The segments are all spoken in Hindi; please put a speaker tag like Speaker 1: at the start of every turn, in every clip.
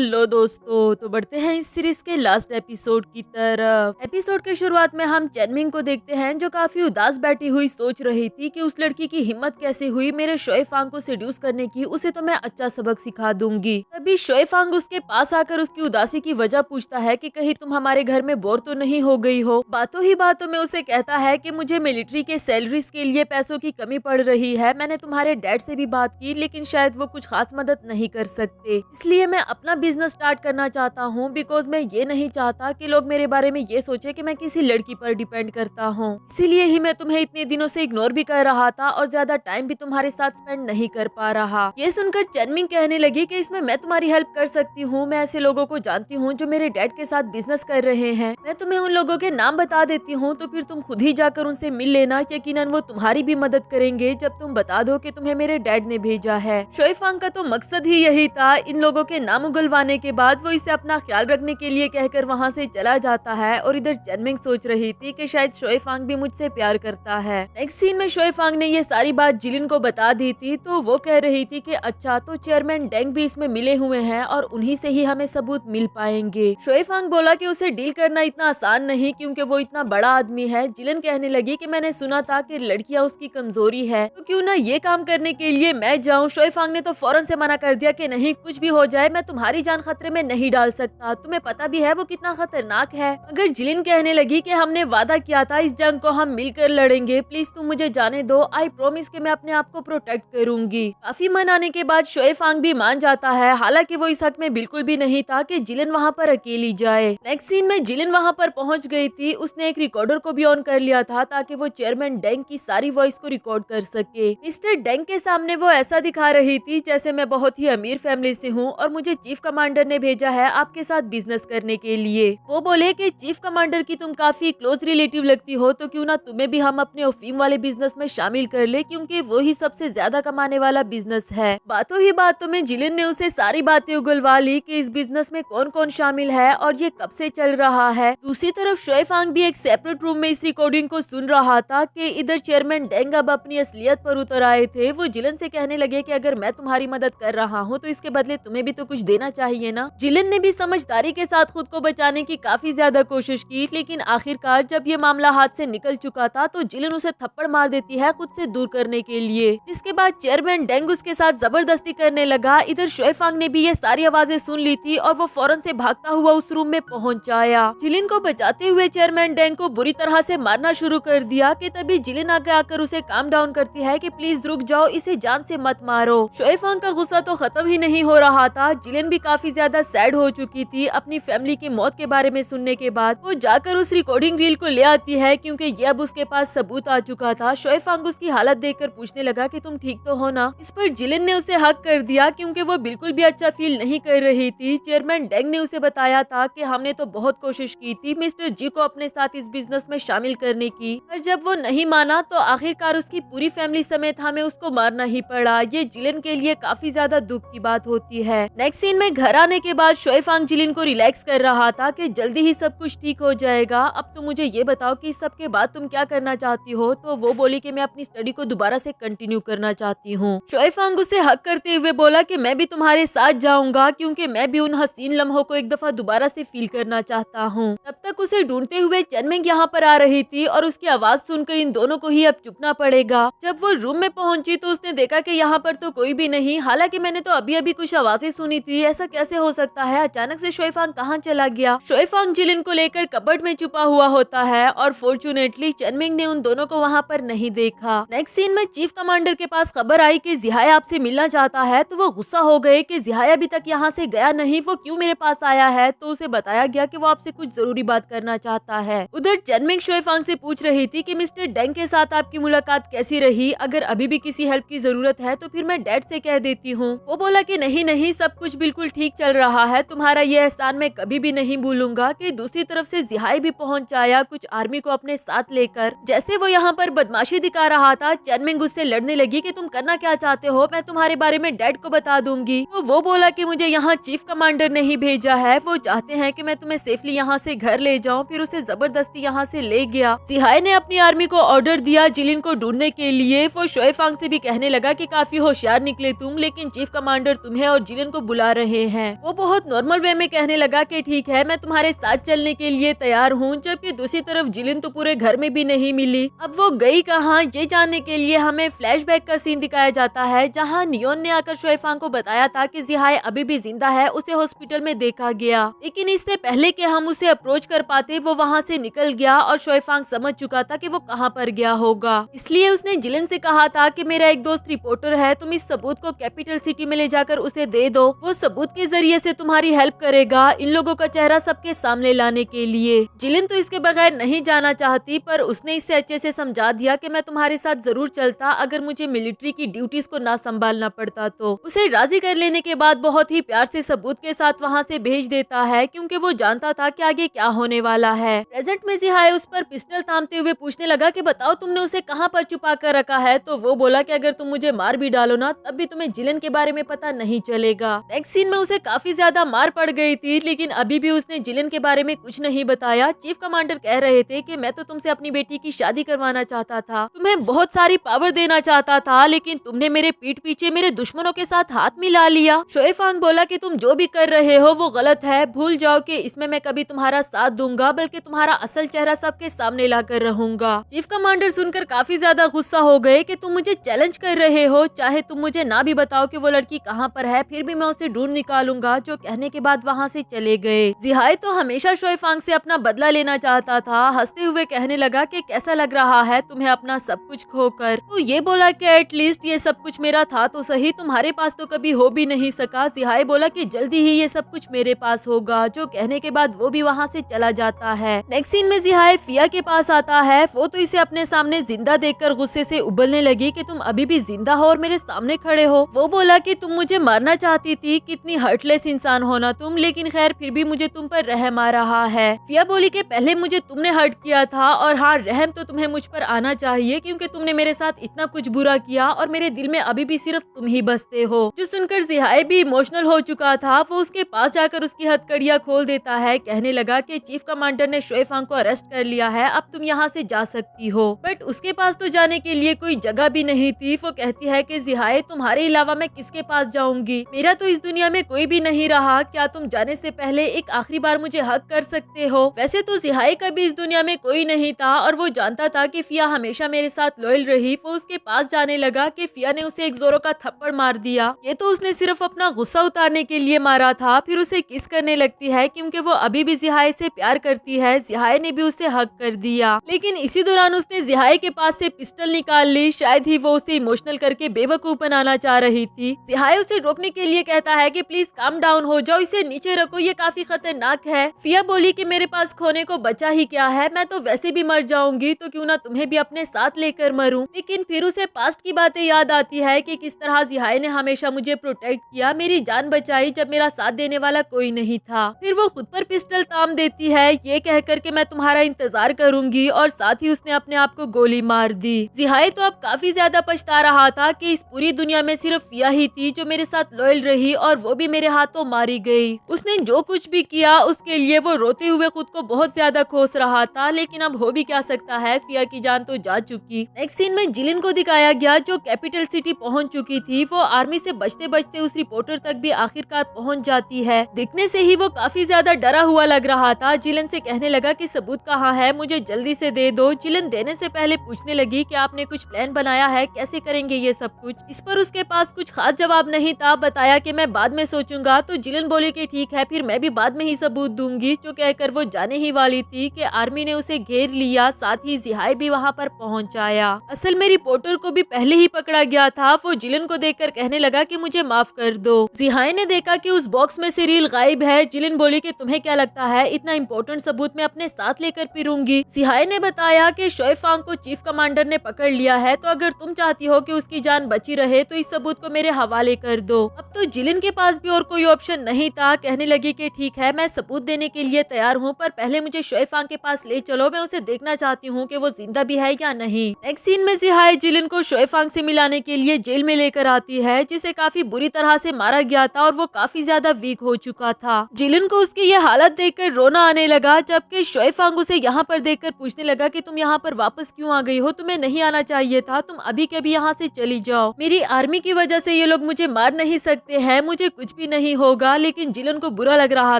Speaker 1: हेलो दोस्तों, तो बढ़ते हैं इस सीरीज के लास्ट एपिसोड की तरफ। एपिसोड के शुरुआत में हम चेनमिंग को देखते हैं जो काफी उदास बैठी हुई सोच रही थी कि उस लड़की की हिम्मत कैसे हुई मेरे शोएफांग को सेड्यूस करने की, उसे तो मैं अच्छा सबक सिखा दूंगी। तभी शोएफांग उसके पास आकर उसकी उदासी की वजह पूछता है कि कहीं तुम हमारे घर में बोर तो नहीं हो गई हो। बातों ही बातों में उसे कहता है कि मुझे मिलिट्री के सैलरीज के लिए पैसों की कमी पड़ रही है। मैंने तुम्हारे डैड से भी बात की लेकिन शायद वो कुछ खास मदद नहीं कर सकते, इसलिए मैं अपना बिजनेस स्टार्ट करना चाहता हूँ। बिकॉज मैं ये नहीं चाहता कि लोग मेरे बारे में ये सोचे कि मैं किसी लड़की पर डिपेंड करता हूँ। इसीलिए ही मैं तुम्हें इतने दिनों से इग्नोर भी कर रहा था और ज्यादा टाइम भी तुम्हारे साथ स्पेंड नहीं कर पा रहा। ये सुनकर चेनमिंग कहने लगी कि इसमें मैं तुम्हारी हेल्प कर सकती हूँ। मैं ऐसे लोगों को जानती हूँ जो मेरे डैड के साथ बिजनेस कर रहे हैं। मैं तुम्हें उन लोगों के नाम बता देती हूँ, तो फिर तुम खुद ही जाकर उनसे मिल लेना। यकीनन वो तुम्हारी भी मदद करेंगे जब तुम बता दो कि तुम्हें मेरे डैड ने भेजा है। शोएफांग का तो मकसद ही यही था। इन लोगों के नाम उगलवाने के बाद वो इसे अपना ख्याल रखने के लिए कहकर वहाँ से चला जाता है। और इधर चेनमिंग सोच रही थी कि शायद शोएफांग भी मुझसे प्यार करता है। नेक्स्ट सीन में शोएफांग ने ये सारी बात जिलिन को बता दी थी, तो वो कह रही थी कि अच्छा, तो चेयरमैन डेंग भी इसमें मिले हुए हैं और उन्हीं से ही हमें सबूत मिल पाएंगे। शोएफांग बोला कि उसे डील करना इतना आसान नहीं क्योंकि वो इतना बड़ा आदमी है। जिलिन कहने लगी कि मैंने सुना था कि लड़कियां उसकी कमजोरी है, तो क्यों ना ये काम करने के लिए मैं जाऊं। शोएफांग ने तो फौरन से मना कर दिया कि नहीं, कुछ भी हो जाए मैं तुम्हारी जान खतरे में नहीं डाल सकता। तुम्हें पता भी है वो कितना खतरनाक है। मगर जिलिन कहने लगी कि हमने वादा किया था इस जंग को हम मिलकर लड़ेंगे। प्लीज तुम मुझे जाने दो। आई प्रॉमिस कि मैं अपने आप को प्रोटेक्ट करूंगी। काफी मनाने के बाद शोएफांग भी मान जाता है। हालांकि वो इस हक में बिल्कुल भी नहीं था कि जिलिन वहाँ पर अकेली जाए। नेक्स्ट सीन में जिलिन वहाँ पर पहुँच गई थी। उसने एक रिकॉर्डर को भी ऑन कर लिया था ताकि वो चेयरमैन डेंग की सारी वॉइस को रिकॉर्ड कर सके। मिस्टर डेंग के सामने वो ऐसा दिखा रही थी जैसे मैं बहुत ही अमीर फैमिली से हूँ और मुझे चीफ कमांडर ने भेजा है आपके साथ बिजनेस करने के लिए। वो बोले कि चीफ कमांडर की तुम काफी क्लोज रिलेटिव लगती हो, तो क्यों ना तुम्हें भी हम अपने अफीम वाले बिजनेस में शामिल कर ले, क्योंकि वो ही सबसे ज्यादा कमाने वाला बिजनेस है। बातों ही बातों में जिलिन ने उसे सारी बातें उगलवा ली कि इस बिजनेस में कौन कौन शामिल है और ये कब से चल रहा है। दूसरी तरफ शोएफांग भी एक सेपरेट रूम में इस रिकॉर्डिंग को सुन रहा था कि इधर चेयरमैन डेंग अब अपनी असलियत पर उतर आए थे। वो जिलिन से कहने लगे कि अगर मैं तुम्हारी मदद कर रहा हूँ तो इसके बदले तुम्हें भी तो कुछ देना चाहिए ना। जिलिन ने भी समझदारी के साथ खुद को बचाने की काफी ज्यादा कोशिश की, लेकिन आखिरकार जब ये मामला हाथ से निकल चुका था तो जिलिन उसे थप्पड़ मार देती है खुद से दूर करने के लिए, जिसके बाद चेयरमैन डेंग उसके साथ जबरदस्ती करने लगा। इधर शोएफांग ने भी ये सारी आवाजें सुन ली थी और वो फौरन से भागता हुआ उस रूम में पहुंच आया। जिलिन को बचाते हुए चेयरमैन डेंग को बुरी तरह से मारना शुरू कर दिया कि तभी जिलिन आगे आकर उसे काम डाउन करती है कि प्लीज रुक जाओ, इसे जान से मत मारो। शोएफांग का गुस्सा तो खत्म ही नहीं हो रहा था। जिलिन भी काफी ज्यादा सैड हो चुकी थी अपनी फैमिली की मौत के बारे में सुनने के बाद। वो जाकर उस रिकॉर्डिंग रील को ले आती है क्योंकि ये अब उसके पास सबूत आ चुका था। शोएफांग उसकी हालत देखकर पूछने लगा कि तुम ठीक तो हो ना। इस पर जिलिन ने उसे हक कर दिया क्योंकि वो बिल्कुल भी अच्छा फील नहीं कर रही थी। चेयरमैन डेंग ने उसे बताया था कि हमने तो बहुत कोशिश की थी मिस्टर जी को अपने साथ इस बिजनेस में शामिल करने की, पर जब वो नहीं माना तो आखिरकार उसकी पूरी फैमिली समेत हमें उसको मारना ही पड़ा। ये जिलिन के लिए काफी ज्यादा दुख की बात होती है। नेक्स्ट सीन में घर आने के बाद शोएफांग जिलिन को रिलैक्स कर रहा था कि जल्दी ही सब कुछ ठीक हो जाएगा। अब तुम मुझे ये बताओ कि इस सब के बाद तुम क्या करना चाहती हो। तो वो बोली कि मैं अपनी स्टडी को दोबारा से कंटिन्यू करना चाहती हूँ। शोएफांग उसे हक करते हुए बोला कि मैं भी तुम्हारे साथ जाऊंगा क्योंकि मैं भी उन हसीन लम्हों को एक दफा दोबारा से फील करना चाहता हूँ। तब तक उसे ढूंढते हुए चेनमिंग यहाँ पर आ रही थी और उसकी आवाज सुनकर इन दोनों को ही अब चुपना पड़ेगा। जब वो रूम में पहुंची तो उसने देखा कि यहाँ पर तो कोई भी नहीं। हालांकि मैंने तो अभी अभी कुछ आवाजें सुनी थी, ऐसा कैसे हो सकता है। अचानक से शोएफांग कहाँ चला गया। शोएफांग जिलिन को लेकर कबर्ड में छुपा हुआ होता है और फॉर्चुनेटली चेनमिंग ने उन दोनों को वहाँ पर नहीं देखा। नेक्स्ट सीन में चीफ कमांडर के पास खबर आई कि जिहाया आपसे मिलना चाहता है, तो वो गुस्सा हो गए कि जिहाया अभी तक यहाँ से गया नहीं, वो क्यों मेरे पास आया है। तो उसे बताया गया कि वो आपसे कुछ जरूरी बात करना चाहता है। उधर चेनमिंग शोएफांग से पूछ रही थी कि मिस्टर डेंग के साथ आपकी मुलाकात कैसी रही। अगर अभी भी किसी हेल्प की जरूरत है तो फिर मैं डैड से कह देती हूँ। वो बोला कि नहीं नहीं, सब कुछ बिल्कुल ठीक चल रहा है। तुम्हारा ये एहसान मैं कभी भी नहीं भूलूंगा। कि दूसरी तरफ से जिहाई भी पहुंच आया कुछ आर्मी को अपने साथ लेकर। जैसे वो यहाँ पर बदमाशी दिखा रहा था, चेनमिंग उससे लड़ने लगी कि तुम करना क्या चाहते हो, मैं तुम्हारे बारे में डैड को बता दूंगी। तो वो बोला कि मुझे यहाँ चीफ कमांडर ने ही भेजा है, वो चाहते हैं कि मैं तुम्हें सेफली यहाँ से घर ले जाऊँ। फिर उसे जबरदस्ती यहाँ से ले गया। जिहाई ने अपनी आर्मी को ऑर्डर दिया जिलिन को ढूंढने के लिए। वो शोएफांग से भी कहने लगा कि काफी होशियार निकले तुम, लेकिन चीफ कमांडर तुम्हें और जिलिन को बुला रहे रहे हैं। वो बहुत नॉर्मल वे में कहने लगा कि ठीक है, मैं तुम्हारे साथ चलने के लिए तैयार हूँ। जबकि दूसरी तरफ जिलिन तो पूरे घर में भी नहीं मिली। अब वो गई कहाँ, ये जानने के लिए हमें फ्लैशबैक का सीन दिखाया जाता है, जहाँ नियोन ने आकर शोएफांग को बताया था कि जिहाई अभी भी जिंदा है, उसे हॉस्पिटल में देखा गया। लेकिन इससे पहले कि हम उसे अप्रोच कर पाते, वो वहाँ से निकल गया और शोएफांग समझ चुका था कि वो कहाँ पर गया होगा। इसलिए उसने जिलिन से कहा था कि मेरा एक दोस्त रिपोर्टर है, तुम इस सबूत को कैपिटल सिटी में ले जाकर उसे दे दो, वो सबूत के जरिए से तुम्हारी हेल्प करेगा इन लोगों का चेहरा सबके सामने लाने के लिए। जिलिन तो इसके बगैर नहीं जाना चाहती, पर उसने इसे अच्छे से समझा दिया कि मैं तुम्हारे साथ जरूर चलता अगर मुझे मिलिट्री की ड्यूटीज को ना संभालना पड़ता तो। उसे राजी कर लेने के बाद बहुत ही प्यार से सबूत के साथ वहाँ से भेज देता है, क्योंकि वो जानता था कि आगे क्या होने वाला है। प्रेजेंट में जिहाई उस पर पिस्टल थामते हुए पूछने लगा कि बताओ तुमने उसे कहाँ पर छुपा कर रखा है। तो वो बोला कि अगर तुम मुझे मार भी डालो ना, तब भी तुम्हें जिलिन के बारे में पता नहीं चलेगा। नेक्स्ट सीन में उसे काफी ज्यादा मार पड़ गई थी, लेकिन अभी भी उसने जिलिन के बारे में कुछ नहीं बताया। चीफ कमांडर कह रहे थे कि मैं तो तुमसे अपनी बेटी की शादी करवाना चाहता था, तुम्हें बहुत सारी पावर देना चाहता था, लेकिन तुमने मेरे पीठ पीछे मेरे दुश्मनों के साथ हाथ मिला लिया। शोएफांग बोला कि तुम जो भी कर रहे हो वो गलत है, भूल जाओ कि इसमें मैं कभी तुम्हारा साथ दूंगा, बल्कि तुम्हारा असल चेहरा सबके सामने ला कर रहूंगा। चीफ कमांडर सुनकर काफी ज्यादा गुस्सा हो गए कि तुम मुझे चैलेंज कर रहे हो, चाहे तुम मुझे ना भी बताओ कि वो लड़की कहाँ पर है, फिर भी मैं उसे ढूंढ निकालूंगा। जो कहने के बाद वहाँ से चले गए। जिहाई तो हमेशा शोएफांग से अपना बदला लेना चाहता था। हंसते हुए कहने लगा कि कैसा लग रहा है तुम्हें अपना सब कुछ खोकर। तो ये बोला कि एटलीस्ट ये सब कुछ मेरा था तो सही, तुम्हारे पास तो कभी हो भी नहीं सका। जिहाई बोला कि जल्दी ही ये सब कुछ मेरे पास होगा। जो कहने के बाद वो भी वहाँ से चला जाता है। नेक्स्ट सीन में जिहाई फिया के पास आता है। वो तो इसे अपने सामने जिंदा देखकर गुस्से से उबलने लगी कि तुम अभी भी जिंदा हो और मेरे सामने खड़े हो। वो बोला कि तुम मुझे मारना चाहती थी, कितनी हर्टलेस इंसान होना तुम, लेकिन खैर फिर भी मुझे तुम पर रहम आ रहा है। फिया बोली कि पहले मुझे तुमने हर्ट किया था, और हाँ, रहम तो तुम्हें मुझ पर आना चाहिए, क्योंकि तुमने मेरे साथ इतना कुछ बुरा किया और मेरे दिल में अभी भी सिर्फ तुम ही बसते हो। जो सुनकर जिहाई भी इमोशनल हो चुका था, वो उसके पास जाकर उसकी हथकड़ियां खोल देता है। कहने लगा कि चीफ कमांडर ने शोएफांग को अरेस्ट कर लिया है, अब तुम यहाँ से जा सकती हो। बट उसके पास तो जाने के लिए कोई जगह भी नहीं थी। वो कहती है कि जिहाई, तुम्हारे अलावा मैं किसके पास जाऊंगी, मेरा तो इस दुनिया में कोई भी नहीं रहा, क्या तुम जाने से पहले एक आखिरी बार मुझे हक कर सकते हो। वैसे तो जिहाई का भी इस दुनिया में कोई नहीं था, और वो जानता था कि फिया हमेशा मेरे साथ लॉयल रही। वो उसके पास जाने लगा कि फिया ने उसे एक जोरों का थप्पड़ मार दिया। ये तो उसने सिर्फ अपना गुस्सा उतारने के लिए मारा था। फिर उसे किस करने लगती है, क्योंकि वो अभी भी जिहाई से प्यार करती है। जिहाई ने भी उसे हक कर दिया, लेकिन इसी दौरान उसने जिहाई के पास से पिस्टल निकाल ली। शायद ही वो उसे इमोशनल करके बेवकूफ बनाना चाह रही थी। जिहाई उसे रोकने के लिए कहता है कि प्लीज काम डाउन हो जाओ, इसे नीचे रखो, ये काफी खतरनाक है। फिया बोली कि मेरे पास खोने को बचा ही क्या है, मैं तो वैसे भी मर जाऊंगी, तो क्यों ना तुम्हें भी अपने साथ लेकर मरूं। लेकिन फिर उसे पास्ट की बातें याद आती है कि किस तरह जिहाई ने हमेशा मुझे प्रोटेक्ट किया, मेरी जान बचाई जब मेरा साथ देने वाला कोई नहीं था। फिर वो खुद पर पिस्टल ताम देती है, ये कहकर के मैं तुम्हारा इंतजार करूंगी, और साथ ही उसने अपने आप को गोली मार दी। जिहाई तो अब काफी ज्यादा पछता रहा था कि इस पूरी दुनिया में सिर्फ फिया ही थी जो मेरे साथ लॉयल रही, और वो भी मेरे हाथों मारी गई। उसने जो कुछ भी किया उसके लिए वो रोते हुए खुद को बहुत ज्यादा कोस रहा था, लेकिन अब हो भी क्या सकता है, फिया की जान तो जा चुकी। नेक्स्ट सीन में जिलिन को दिखाया गया, जो कैपिटल सिटी पहुंच चुकी थी। वो आर्मी से बचते बचते उस रिपोर्टर तक भी आखिरकार पहुंच जाती है। दिखने से ही वो काफी ज्यादा डरा हुआ लग रहा था। जिलिन से कहने लगा कि सबूत कहाँ है, मुझे जल्दी से दे दो। जिलिन देने से पहले पूछने लगी कि आपने कुछ प्लान बनाया है, कैसे करेंगे ये सब कुछ। इस पर उसके पास कुछ खास जवाब नहीं था। बताया कि मैं बाद में सोचूंगा। तो जिलिन बोली कि ठीक है, फिर मैं भी बाद में ही सबूत दूंगी। जो कहकर वो जाने ही वाली थी कि आर्मी ने उसे घेर लिया, साथ ही जिहाई भी वहाँ पर पहुँच आया। असल में रिपोर्टर को भी पहले ही पकड़ा गया था। वो जिलिन को देखकर कहने लगा कि मुझे माफ कर दो। जिहाई ने देखा कि उस बॉक्स में से रील गायब है। जिलिन बोली कि तुम्हें क्या लगता है, इतना इम्पोर्टेंट सबूत मैं अपने साथ लेकर फिरूंगी। जिहाई ने बताया कि शोएफांग को चीफ कमांडर ने पकड़ लिया है, तो अगर तुम चाहती हो कि उसकी जान बची रहे तो इस सबूत को मेरे हवाले कर दो। अब तो जिलिन के पास भी और कोई ऑप्शन नहीं था। कहने लगी कि ठीक है, मैं सबूत देने के लिए तैयार हूँ, पर पहले मुझे शोएफांग के पास ले चलो, मैं उसे देखना चाहती हूँ कि वो जिंदा भी है या नहीं। नेक्स्ट सीन में जिहाई जिलिन को शोएफांग से मिलाने के लिए जेल में लेकर आती है, जिसे काफी बुरी तरह से मारा गया था और वो काफी ज्यादा वीक हो चुका था। जिलिन को उसकी ये हालत देखकर रोना आने लगा, जबकि शोएफांग उसे यहाँ पर देखकर पूछने लगा कि तुम यहाँ पर वापस क्यों आ गई हो, तुम्हें नहीं आना चाहिए था, तुम अभी के अभी यहाँ से चली जाओ। मेरी आर्मी की वजह से ये लोग मुझे मार नहीं सकते हैं, मुझे कुछ कुछ भी नहीं होगा, लेकिन जिलन को बुरा लग रहा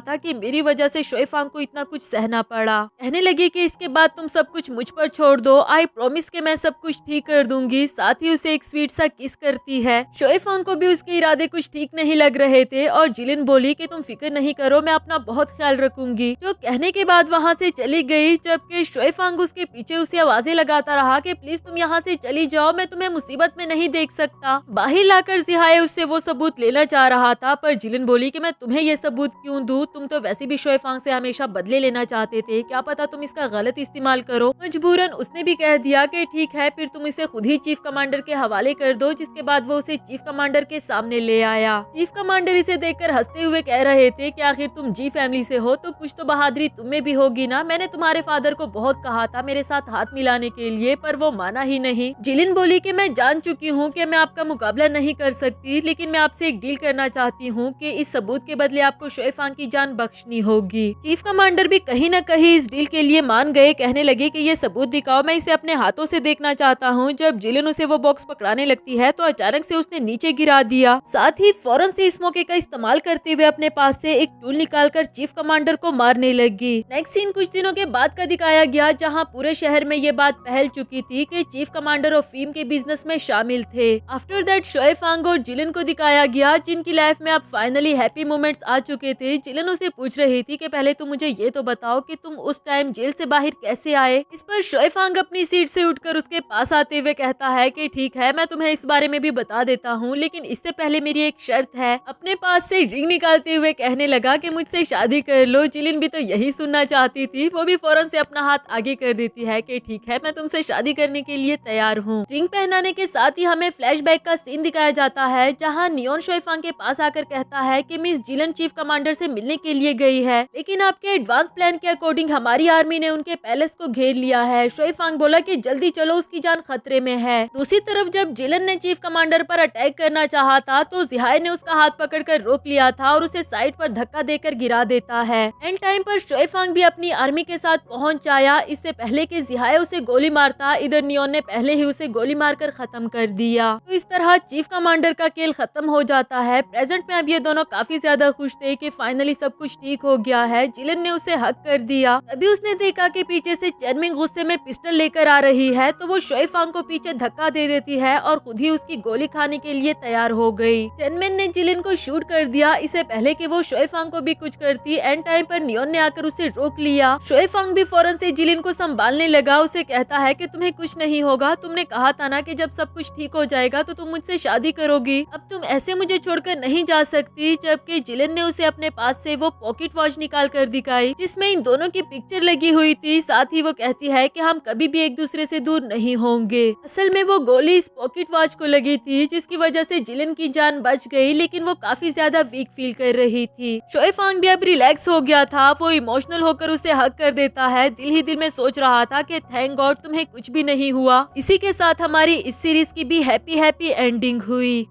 Speaker 1: था कि मेरी वजह से शोएफांग को इतना कुछ सहना पड़ा। कहने लगी कि इसके बाद तुम सब कुछ मुझ पर छोड़ दो, आई प्रॉमिस कि मैं सब कुछ ठीक कर दूंगी। साथ ही उसे एक स्वीट सा किस करती है। शोएफांग को भी उसके इरादे कुछ ठीक नहीं लग रहे थे और जिलिन बोली कि तुम फिक्र नहीं करो, मैं अपना बहुत ख्याल रखूंगी। जो कहने के बाद वहाँ से चली गई, जबकि शोएफांग उसके पीछे उसे आवाजें लगाता रहा कि प्लीज तुम यहाँ से चली जाओ, मैं तुम्हें मुसीबत में नहीं देख सकता। बाहर लाकर जिहाए उससे वो सबूत लेना चाह रहा था, पर जिलिन बोली कि मैं तुम्हें ये सबूत क्यों दूं, तुम तो वैसे भी शोएफांग से हमेशा बदले लेना चाहते थे, क्या पता तुम इसका गलत इस्तेमाल करो। मजबूरन उसने भी कह दिया कि ठीक है, फिर तुम इसे खुद ही चीफ कमांडर के हवाले कर दो, जिसके बाद वो उसे चीफ कमांडर के सामने ले आया। चीफ कमांडर इसे देखकर हंसते हुए कह रहे थे कि आखिर तुम जी फैमिली से हो तो कुछ तो बहादुरी तुम में भी होगी ना। मैंने तुम्हारे फादर को बहुत कहा था मेरे साथ हाथ मिलाने के लिए, पर वो माना ही नहीं। जिलिन बोली कि मैं जान चुकी हूँ कि मैं आपका मुकाबला नहीं कर सकती, लेकिन मैं आपसे एक डील करना चाहती हूँ कि इस सबूत के बदले आपको शोएफांग की जान बख्शनी होगी। चीफ कमांडर भी कहीं न कहीं इस डील के लिए मान गए। कहने लगे कि ये सबूत दिखाओ, मैं इसे अपने हाथों से देखना चाहता हूँ। जब जिलिन उसे वो बॉक्स पकड़ाने लगती है तो अचानक से उसने नीचे गिरा दिया। साथ ही फौरन से इस मौके का इस्तेमाल करते हुए अपने पास से एक टूल निकालकर चीफ कमांडर को मारने लगी। नेक्स्ट सीन कुछ दिनों के बाद का दिखाया गया, जहाँ पूरे शहर में ये बात फैल चुकी थी कि चीफ कमांडर और फीम के बिजनेस में शामिल थे। आफ्टर दैट शोएफांग और जिलिन को दिखाया गया, जिनकी लाइफ में अब फाइनली हैप्पी मोमेंट्स आ चुके थे। जिलिन उसे पूछ रही थी कि पहले तुम मुझे ये तो बताओ कि तुम उस टाइम जेल से बाहर कैसे आए। इस पर शोएफांग अपनी सीट से उठकर उसके पास आते हुए कहता है कि ठीक है, मैं तुम्हें इस बारे में भी बता देता हूँ, लेकिन इससे पहले मेरी एक शर्त है। अपने पास से रिंग निकालते हुए कहने लगा कि मुझसे शादी कर लो। जिलिन भी तो यही सुनना चाहती थी, वो भी फौरन से अपना हाथ आगे कर देती है कि ठीक है, मैं तुमसे शादी करने के लिए तैयार हूँ। रिंग पहनाने के साथ ही हमें फ्लैशबैक का सीन दिखाया जाता है, जहाँ नियोन शोएफांग के पास आकर कहता है कि मिस जिलन चीफ कमांडर से मिलने के लिए गई है, लेकिन आपके एडवांस प्लान के अकॉर्डिंग हमारी आर्मी ने उनके पैलेस को घेर लिया है। शोएफांग बोला कि जल्दी चलो, उसकी जान खतरे में है। दूसरी तरफ जब जिलन ने चीफ कमांडर पर अटैक करना चाहा था तो जिहाए ने उसका हाथ पकड़कर रोक लिया था और उसे साइड पर धक्का देकर गिरा देता है। एंड टाइम पर शोएफांग भी अपनी आर्मी के साथ पहुंच आया। इससे पहले कि जिहाए उसे गोली मारता, इधर नियोन ने पहले ही उसे गोली मारकर खत्म कर दिया। तो इस तरह चीफ कमांडर का खेल खत्म हो जाता है। प्रेजेंट में अब ये दोनों काफी ज्यादा खुश थे कि फाइनली सब कुछ ठीक हो गया है। जिलन ने उसे हक कर दिया। तभी उसने देखा कि पीछे से चेनमिंग गुस्से में पिस्टल लेकर आ रही है, तो वो शोएफांग को पीछे धक्का दे देती है और खुद ही उसकी गोली खाने के लिए तैयार हो गई। चेनमिन ने जिलिन को शूट कर दिया, इससे पहले कि वो शोएफांग को भी कुछ करती। एंड टाइम पर नियोन ने आकर उसे रोक लिया। शोएफांग भी फौरन से जिलिन को संभालने लगा। उसे कहता है कि तुम्हें कुछ नहीं होगा, तुमने कहा था ना कि जब सब कुछ ठीक हो जाएगा तो तुम मुझसे शादी करोगी, अब तुम ऐसे मुझे छोड़कर नहीं जा सकती। जबकि जिलिन ने उसे अपने पास से वो पॉकेट वॉच निकाल कर दिखाई, जिसमें इन दोनों की पिक्चर लगी हुई थी। साथ ही वो कहती है कि हम कभी भी एक दूसरे से दूर नहीं होंगे। असल में वो गोली इस पॉकेट वॉच को लगी थी, जिसकी वजह से जिलिन की जान बच गई, लेकिन वो काफी ज्यादा वीक फील कर रही थी। शोएफांग भी अब रिलैक्स हो गया था। वो इमोशनल होकर उसे हक कर देता है। दिल ही दिल में सोच रहा था कि थैंक गॉड तुम्हें कुछ भी नहीं हुआ। इसी के साथ हमारी इस सीरीज की भी हैप्पी एंडिंग हुई।